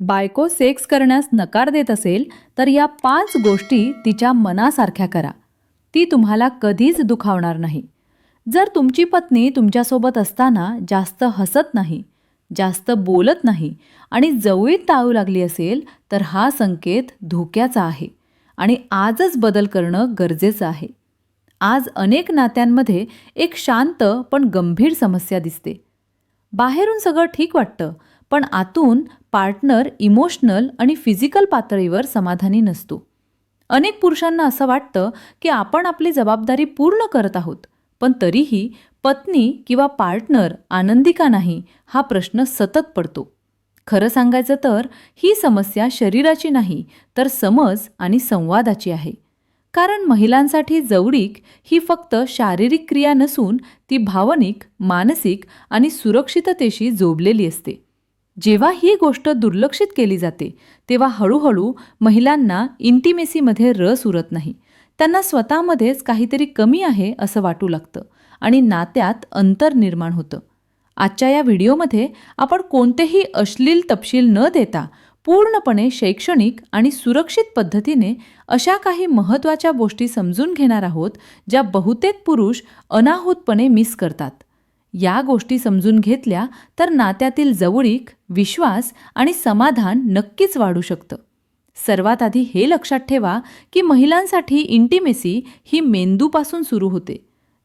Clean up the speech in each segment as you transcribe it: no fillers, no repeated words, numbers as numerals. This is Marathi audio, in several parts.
बायको सेक्स करण्यास नकार देत असेल तर या 5 गोष्टी तिच्या मनासारख्या करा. ती तुम्हाला कधीच दुखावणार नाही. जर तुमची पत्नी तुमच्यासोबत असताना जास्त हसत नाही, जास्त बोलत नाही आणि जवळीत टाळू लागली असेल तर हा संकेत धोक्याचा आहे आणि आजच बदल करणं गरजेचं आहे. आज अनेक नात्यांमध्ये एक शांत पण गंभीर समस्या दिसते. बाहेरून सगळं ठीक वाटतं, पण आतून पार्टनर इमोशनल आणि फिजिकल पातळीवर समाधानी नसतो. अनेक पुरुषांना असं वाटतं की आपण आपली जबाबदारी पूर्ण करत आहोत, पण तरीही पत्नी किंवा पार्टनर आनंदी का नाही हा प्रश्न सतत पडतो. खरं सांगायचं तर ही समस्या शरीराची नाही, तर समज आणि संवादाची आहे. कारण महिलांसाठी जवळीक ही फक्त शारीरिक क्रिया नसून ती भावनिक, मानसिक आणि सुरक्षिततेशी जोडलेली असते. जेव्हा ही गोष्ट दुर्लक्षित केली जाते, तेव्हा हळूहळू महिलांना इंटिमेसीमध्ये रस उरत नाही. त्यांना स्वतःमध्येच काहीतरी कमी आहे असं वाटू लागतं आणि नात्यात अंतर निर्माण होतं. आजच्या या व्हिडिओमध्ये आपण कोणतेही अश्लील तपशील न देता पूर्णपणे शैक्षणिक आणि सुरक्षित पद्धतीने अशा काही महत्त्वाच्या गोष्टी समजून घेणार आहोत, ज्या बहुतेक पुरुष अनाहूतपणे मिस करतात. या गोष्टी समजून घेतल्या तर नात्यातील जवळीक, विश्वास आणि समाधान नक्कीच वाढू शकतं. सर्वात आधी हे लक्षात ठेवा की महिलांसाठी इंटिमेसी ही मेंदूपासून सुरू होते.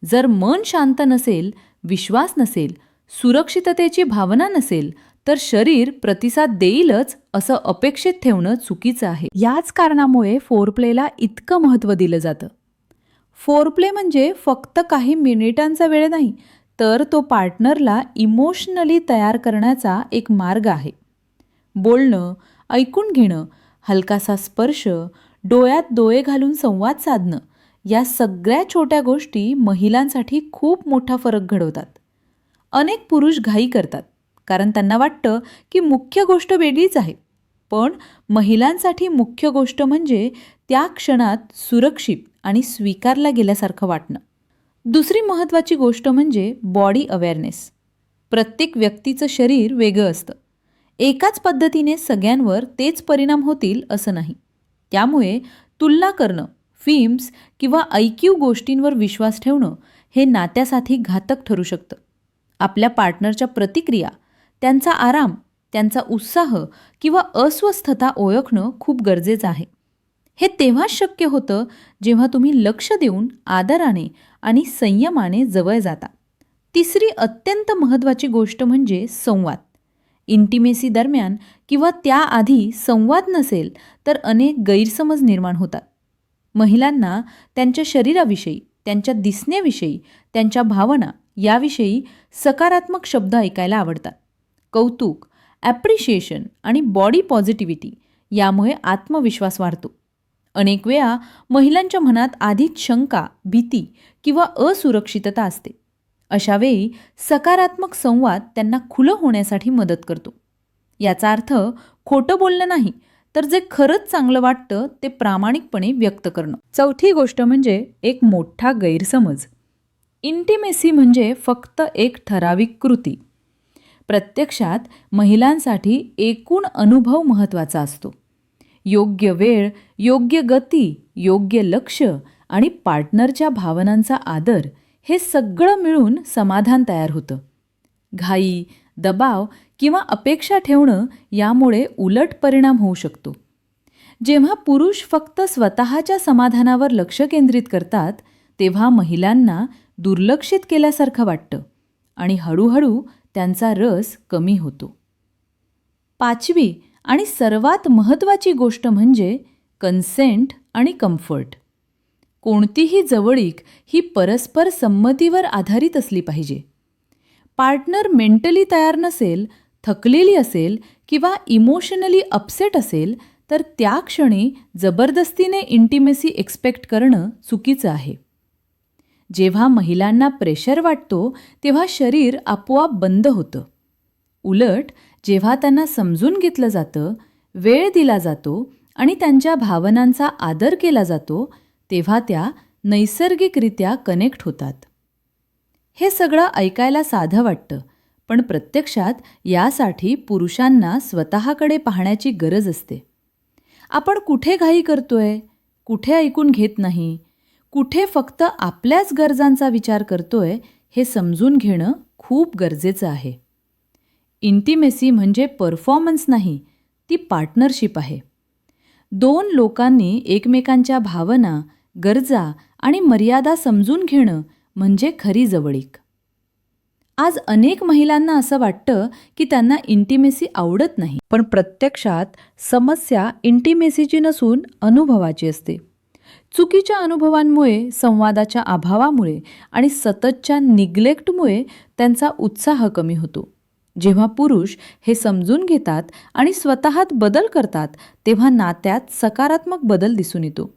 जर मन शांत नसेल, विश्वास नसेल, सुरक्षिततेची भावना नसेल, तर शरीर प्रतिसाद देईलच असं अपेक्षित ठेवणं चुकीचं आहे. याच कारणामुळे फोरप्लेला इतकं महत्त्व दिलं जातं. फोरप्ले म्हणजे फक्त काही मिनिटांचा वेळ नाही, तर तो पार्टनरला इमोशनली तयार करण्याचा एक मार्ग आहे. बोलणं, ऐकून घेणं, हलकासा स्पर्श, डोळ्यात डोळे घालून संवाद साधणं, या सगळ्या छोट्या गोष्टी महिलांसाठी खूप मोठा फरक घडवतात. अनेक पुरुष घाई करतात, कारण त्यांना वाटतं की मुख्य गोष्ट वेगळीच आहे. पण महिलांसाठी मुख्य गोष्ट म्हणजे त्या क्षणात सुरक्षित आणि स्वीकारला गेल्यासारखं वाटणं. दुसरी महत्त्वाची गोष्ट म्हणजे बॉडी अवेअरनेस. प्रत्येक व्यक्तीचं शरीर वेगळं असतं. एकाच पद्धतीने सगळ्यांवर तेच परिणाम होतील असं नाही. त्यामुळे तुलना करणं, फिल्म्स किंवा ऐकीव गोष्टींवर विश्वास ठेवणं हे नात्यासाठी घातक ठरू शकतं. आपल्या पार्टनरच्या प्रतिक्रिया, त्यांचा आराम, त्यांचा उत्साह किंवा अस्वस्थता ओळखणं खूप गरजेचं आहे. हे तेव्हाच शक्य होतं जेव्हा तुम्ही लक्ष देऊन आदराने आणि संयमाने जवळ जाता. तिसरी अत्यंत महत्त्वाची गोष्ट म्हणजे संवाद. इंटिमेसी दरम्यान किंवा त्याआधी संवाद नसेल तर अनेक गैरसमज निर्माण होतात. महिलांना त्यांच्या शरीराविषयी, त्यांच्या दिसण्याविषयी, त्यांच्या भावना याविषयी सकारात्मक शब्द ऐकायला आवडतात. कौतुक, ॲप्रिशिएशन आणि बॉडी पॉझिटिव्हिटी यामुळे आत्मविश्वास वाढतो. अनेक वेळा महिलांच्या मनात आधीच शंका, भीती किंवा असुरक्षितता असते. अशा वेळी सकारात्मक संवाद त्यांना खुलं होण्यासाठी मदत करतो. याचा अर्थ खोटं बोलणं नाही, तर जे खरंच चांगलं वाटतं ते प्रामाणिकपणे व्यक्त करणं. चौथी गोष्ट म्हणजे एक मोठा गैरसमज. इंटिमेसी म्हणजे फक्त एक ठराविक कृती. प्रत्यक्षात महिलांसाठी एकूण अनुभव महत्त्वाचा असतो. योग्य वेळ, योग्य गती, योग्य लक्ष आणि पार्टनरच्या भावनांचा आदर हे सगळं मिळून समाधान तयार होतं. घाई, दबाव किंवा अपेक्षा ठेवणं यामुळे उलट परिणाम होऊ शकतो. जेव्हा पुरुष फक्त स्वतःच्या समाधानावर लक्ष केंद्रित करतात, तेव्हा महिलांना दुर्लक्षित केल्यासारखं वाटतं आणि हळूहळू त्यांचा रस कमी होतो. पाचवी आणि सर्वात महत्त्वाची गोष्ट म्हणजे कन्सेंट आणि कम्फर्ट. कोणतीही जवळीक ही परस्पर संमतीवर आधारित असली पाहिजे. पार्टनर मेंटली तयार नसेल, थकलेली असेल किंवा इमोशनली अपसेट असेल तर त्या क्षणी जबरदस्तीने इंटिमेसी एक्सपेक्ट करणं चुकीचं आहे. जेव्हा महिलांना प्रेशर वाटतो तेव्हा शरीर आपोआप बंद होतं. उलट जेव्हा त्यांना समजून घेतलं जातं, वेळ दिला जातो आणि त्यांच्या भावनांचा आदर केला जातो, तेव्हा त्या नैसर्गिकरित्या कनेक्ट होतात. हे सगळं ऐकायला साधं वाटतं, पण प्रत्यक्षात यासाठी पुरुषांना स्वतःकडे पाहण्याची गरज असते. आपण कुठे घाई करतोय, कुठे ऐकून घेत नाही, कुठे फक्त आपल्याच गरजांचा विचार करतोय हे समजून घेणं खूप गरजेचं आहे. इंटिमेसी म्हणजे परफॉर्मन्स नाही, ती पार्टनरशिप आहे. दोन लोकांनी एकमेकांच्या भावना, गरजा आणि मर्यादा समजून घेणं म्हणजे खरी जवळीक. आज अनेक महिलांना असं वाटतं की त्यांना इंटिमेसी आवडत नाही, पण प्रत्यक्षात समस्या इंटिमेसीची नसून अनुभवाची असते. चुकीच्या अनुभवांमुळे, संवादाच्या अभावामुळे आणि सततच्या निग्लेक्टमुळे त्यांचा उत्साह कमी होतो. जेव्हा पुरुष हे समजून घेतात आणि स्वतःत बदल करतात, तेव्हा नात्यात सकारात्मक बदल दिसून येतो.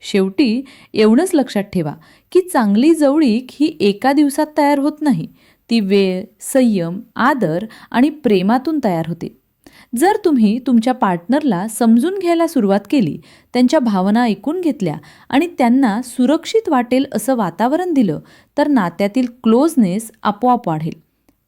शेवटी एवढंच लक्षात ठेवा की चांगली जवळीक ही एका दिवसात तयार होत नाही. ती वेळ, संयम, आदर आणि प्रेमातून तयार होते. जर तुम्ही तुमच्या पार्टनरला समजून घ्यायला सुरुवात केली, त्यांच्या भावना ऐकून घेतल्या आणि त्यांना सुरक्षित वाटेल असं वातावरण दिलं, तर नात्यातील क्लोजनेस आपोआप वाढेल.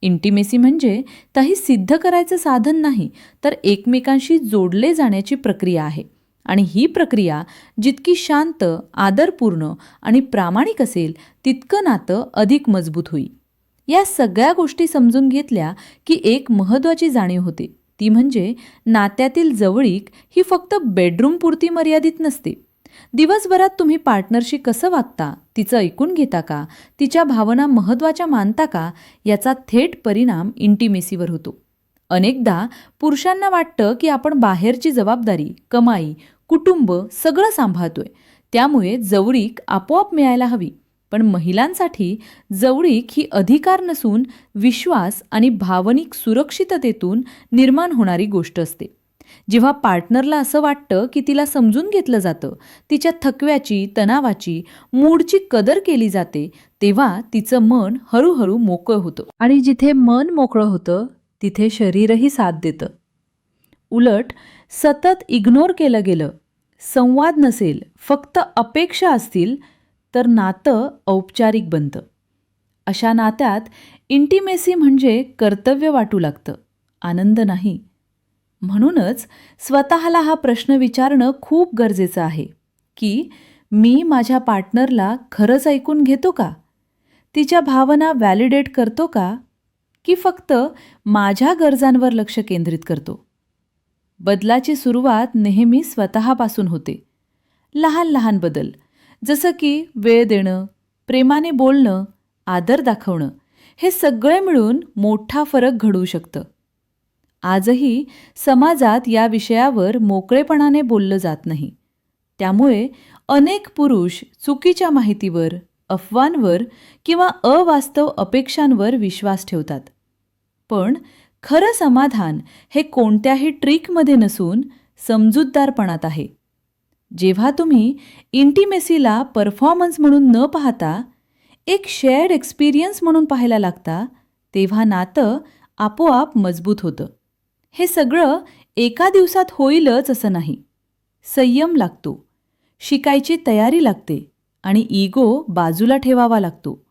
इंटिमेसी म्हणजे काही सिद्ध करायचं साधन नाही, तर एकमेकांशी जोडले जाण्याची प्रक्रिया आहे. आणि ही प्रक्रिया जितकी शांत, आदरपूर्ण आणि प्रामाणिक असेल, तितकं नातं अधिक मजबूत होईल. या सगळ्या गोष्टी समजून घेतल्या की एक महत्त्वाची जाणीव होते, ती म्हणजे नात्यातील जवळीक ही फक्त बेडरूमपुरती मर्यादित नसते. दिवसभरात तुम्ही पार्टनरशी कसं वागता, तिचं ऐकून घेता का, तिच्या भावना महत्त्वाच्या मानता का, याचा थेट परिणाम इंटिमेसीवर होतो. अनेकदा पुरुषांना वाटतं की आपण बाहेरची जबाबदारी, कमाई, कुटुंब सगळं सांभाळतोय, त्यामुळे जवळीक आपोआप मिळायला हवी. पण महिलांसाठी जवळीक ही अधिकार नसून विश्वास आणि भावनिक सुरक्षिततेतून निर्माण होणारी गोष्ट असते. जेव्हा पार्टनरला असं वाटतं की तिला समजून घेतलं जातं, तिच्या थकव्याची, तणावाची, मूडची कदर केली जाते, तेव्हा तिचं मन हळूहळू मोकळं होतं. आणि जिथे मन मोकळं होतं, तिथे शरीरही साथ देतं. उलट सतत इग्नोर केलं गेलं, संवाद नसेल, फक्त अपेक्षा असतील, तर नातं औपचारिक बनतं. अशा नात्यात इंटिमेसी म्हणजे कर्तव्य वाटू लागतं, आनंद नाही. म्हणूनच स्वतःला हा प्रश्न विचारणं खूप गरजेचं आहे की मी माझ्या पार्टनरला खरंच ऐकून घेतो का? तिच्या भावना व्हॅलिडेट करतो का? की फक्त माझ्या गरजांवर लक्ष केंद्रित करतो? बदलाची सुरुवात नेहमी स्वतःपासून होते. लहान लहान बदल, जसं की वेळ देणं, प्रेमाने बोलणं, आदर दाखवणं, हे सगळे मिळून मोठा फरक घडवू शकतं. आजही समाजात या विषयावर मोकळेपणाने बोललं जात नाही. त्यामुळे अनेक पुरुष चुकीच्या माहितीवर, अफवांवर किंवा अवास्तव अपेक्षांवर विश्वास ठेवतात. पण खरं समाधान हे कोणत्याही ट्रिकमध्ये नसून समजूतदारपणात आहे. जेव्हा तुम्ही इंटिमेसीला परफॉर्मन्स म्हणून न पाहता एक शेअर्ड एक्सपिरियन्स म्हणून पाहायला लागता, तेव्हा नातं आपोआप मजबूत होतं. हे सगळं एका दिवसात होईलच असं नाही. संयम लागतो, शिकायची तयारी लागते आणि इगो बाजूला ठेवावा लागतो.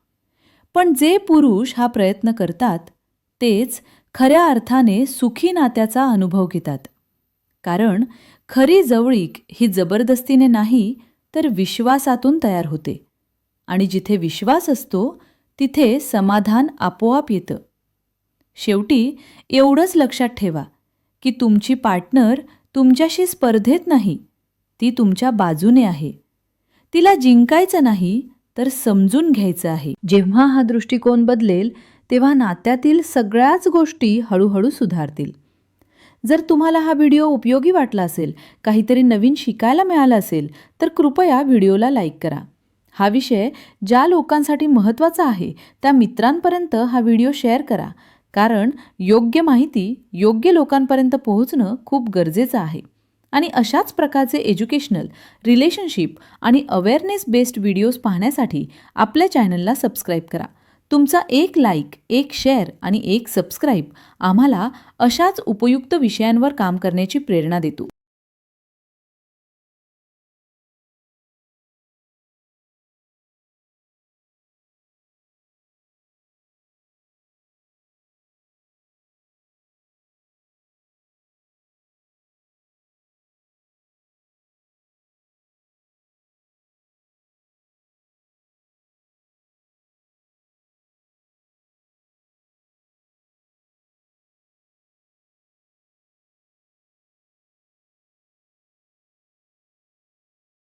पण जे पुरुष हा प्रयत्न करतात, तेच खऱ्या अर्थाने सुखी नात्याचा अनुभव घेतात. कारण खरी जवळीक ही जबरदस्तीने नाही, तर विश्वासातून तयार होते. आणि जिथे विश्वास असतो, तिथे समाधान आपोआप येतं. शेवटी एवढंच लक्षात ठेवा की तुमची पार्टनर तुमच्याशी स्पर्धेत नाही, ती तुमच्या बाजूने आहे. तिला जिंकायचं नाही, तर समजून घ्यायचं आहे. जेव्हा हा दृष्टिकोन बदलेल, तेव्हा नात्यातील सगळ्याच गोष्टी हळूहळू सुधारतील. जर तुम्हाला हा व्हिडिओ उपयोगी वाटला असेल, काहीतरी नवीन शिकायला मिळालं असेल, तर कृपया व्हिडिओला लाईक करा. हा विषय ज्या लोकांसाठी महत्त्वाचा आहे, त्या मित्रांपर्यंत हा व्हिडिओ शेअर करा. कारण योग्य माहिती योग्य लोकांपर्यंत पोहोचणं खूप गरजेचं आहे. आणि अशाच प्रकारचे एज्युकेशनल, रिलेशनशिप आणि अवेअरनेस बेस्ड व्हिडिओज पाहण्यासाठी आपल्या चॅनलला सबस्क्राईब करा. तुमचा एक लाईक, एक शेअर आणि एक सबस्क्राईब आम्हाला अशाच उपयुक्त विषयांवर काम करण्याची प्रेरणा देतो.